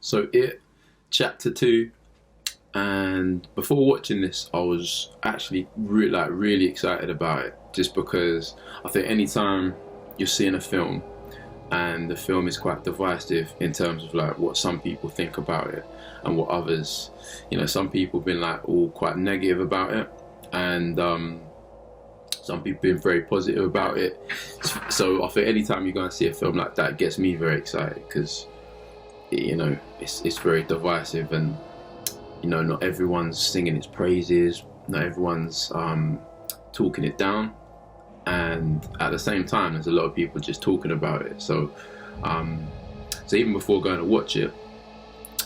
So it, chapter two, and before watching this, I was actually really excited about it, just because I think anytime you're seeing a film and the film is quite divisive in terms of like what some people think about it and what others, some people have been like all quite negative about it, and some people been very positive about it. So I think anytime you go and see a film like that, it gets me very excited, because it's very divisive, and not everyone's singing its praises, not everyone's talking it down, and at the same time there's a lot of people just talking about it. So even before going to watch it,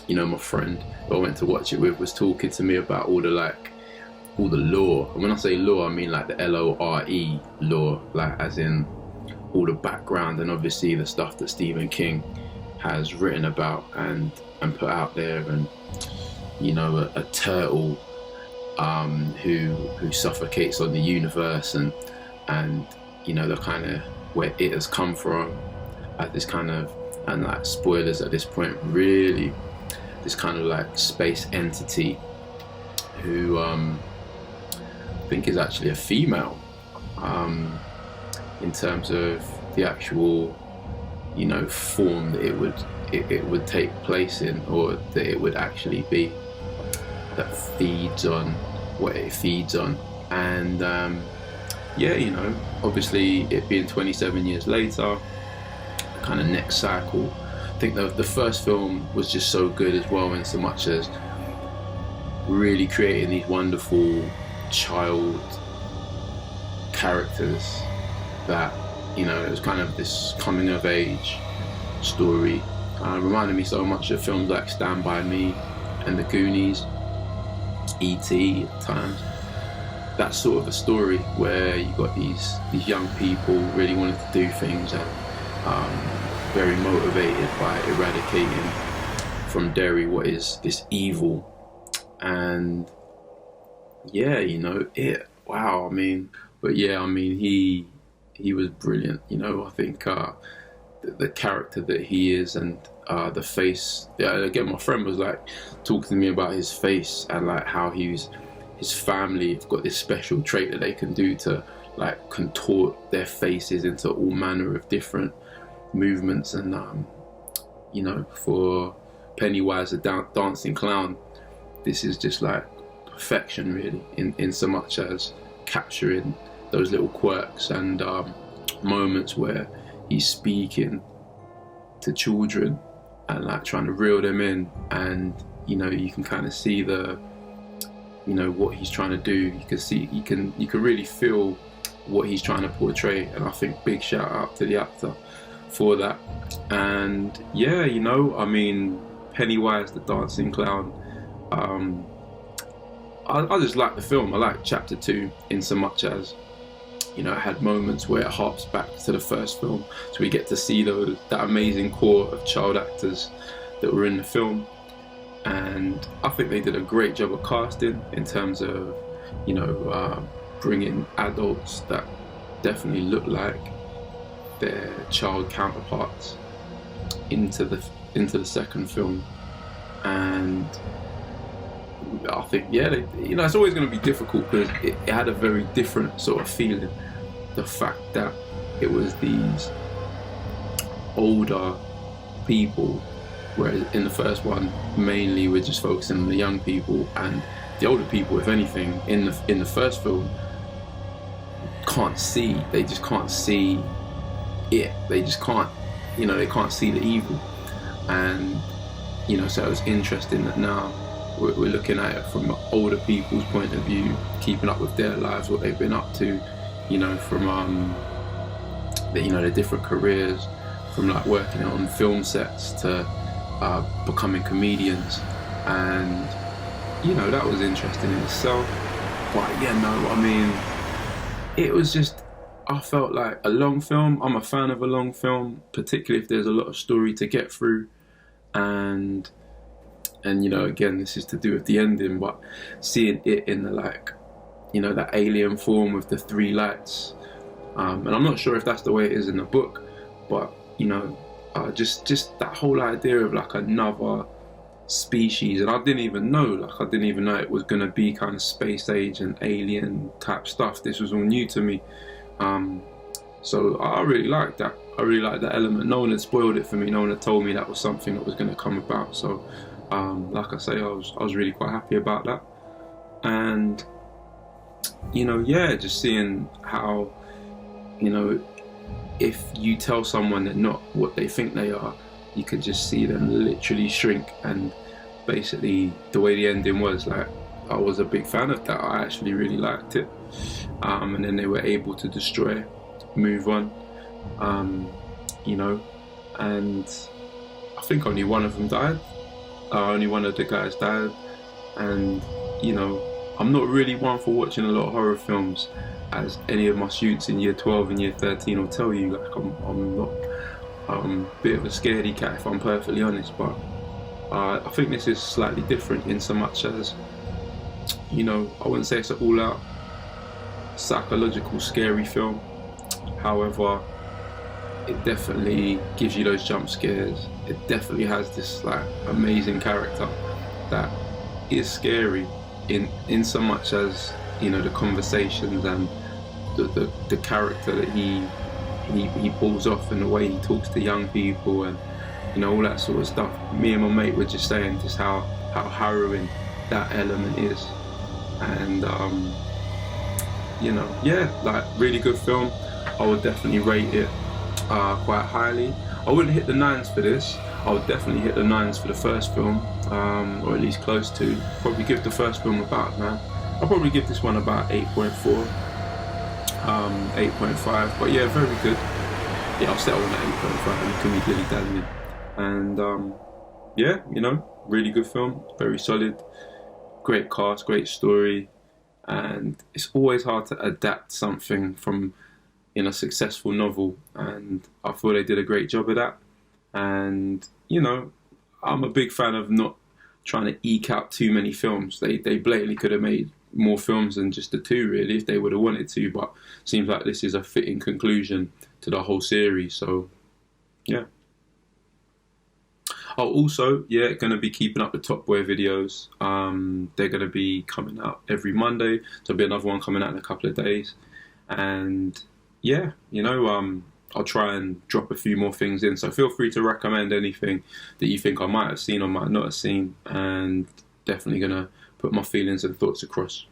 my friend who I went to watch it with was talking to me about all the lore. And when I say lore, I mean like the LORE lore, like as in all the background and obviously the stuff that Stephen King has written about and put out there, and a turtle who suffocates on the universe, and the kind of where it has come from, at this kind of, and like spoilers at this point, really this kind of like space entity who I think is actually a female, in terms of the actual form that it would take place in, or that it would actually be, that feeds on what it feeds on. And obviously it being 27 years later, the kind of next cycle, I think the first film was just so good as well, in so much as really creating these wonderful child characters that it was kind of this coming of age story. Reminded me so much of films like Stand By Me and The Goonies, E.T. at times. That sort of a story where you got these young people really wanting to do things, and very motivated by eradicating from Derry what is this evil. And he was brilliant. I think the character that he is, and the face. Again, my friend was like talking to me about his face, and like how his family have got this special trait that they can do to like contort their faces into all manner of different movements. And for Pennywise the dancing clown, this is just like perfection, really, in so much as capturing those little quirks and moments where he's speaking to children and like trying to reel them in, and you can kind of see what he's trying to do. You can see, you can really feel what he's trying to portray, and I think big shout out to the actor for that. And Pennywise the dancing clown, I just like the film. I like chapter 2 in so much as it had moments where it harps back to the first film, so we get to see that amazing core of child actors that were in the film. And I think they did a great job of casting, in terms of bringing adults that definitely look like their child counterparts into the second film. And I think it's always going to be difficult, because it had a very different sort of feeling. The fact that it was these older people, whereas in the first one mainly we're just focusing on the young people, and the older people, if anything, in the first film they just can't see it. They just can't, they can't see the evil. And so it was interesting that now we're looking at it from older people's point of view, keeping up with their lives, what they've been up to, from the different careers, from like working on film sets to becoming comedians. And that was interesting in itself. But it was just, I felt like a long film. I'm a fan of a long film, particularly if there's a lot of story to get through. And again, this is to do with the ending, but seeing it in the that alien form with the 3 lights, and I'm not sure if that's the way it is in the book, but just that whole idea of like another species, and I didn't even know, it was gonna be kind of space age and alien type stuff. This was all new to me. So I really liked that. I really liked that element. No one had spoiled it for me. No one had told me that was something that was going to come about. So, like I say, I was really quite happy about that. And yeah, just seeing how, if you tell someone they're not what they think they are, you could just see them literally shrink. And basically, the way the ending was, like, I was a big fan of that. I actually really liked it. And then they were able to destroy, move on, and I think only one of them died. Only one of the guys died. And I'm not really one for watching a lot of horror films, as any of my students in year 12 and year 13 will tell you. Like, I'm not a bit of a scaredy cat, if I'm perfectly honest. But I think this is slightly different in so much as, I wouldn't say it's an all-out psychological scary film. However, it definitely gives you those jump scares. It definitely has this like amazing character that is scary in so much as, the conversations and the character that he pulls off, and the way he talks to young people, and all that sort of stuff. Me and my mate were just saying just how harrowing that element is. And yeah, like, really good film. I would definitely rate it quite highly. I wouldn't hit the 9s for this. I would definitely hit the 9s for the first film, or at least close to. Probably give the first film about 9. I'll probably give this one about 8.4, 8.5. But yeah, very good. Yeah, I'll settle on that 8.5. You can be dilly-dallying. And yeah, really good film. Very solid. Great cast, great story. And it's always hard to adapt something from a successful novel, and I feel they did a great job of that. And I'm a big fan of not trying to eke out too many films. They blatantly could have made more films than just the 2, really, if they would have wanted to, but seems like this is a fitting conclusion to the whole series. So yeah. Oh, also, yeah, going to be keeping up the Top Boy videos. They're going to be coming out every Monday. There'll be another one coming out in a couple of days. And yeah, I'll try and drop a few more things in. So feel free to recommend anything that you think I might have seen or might not have seen. And definitely going to put my feelings and thoughts across.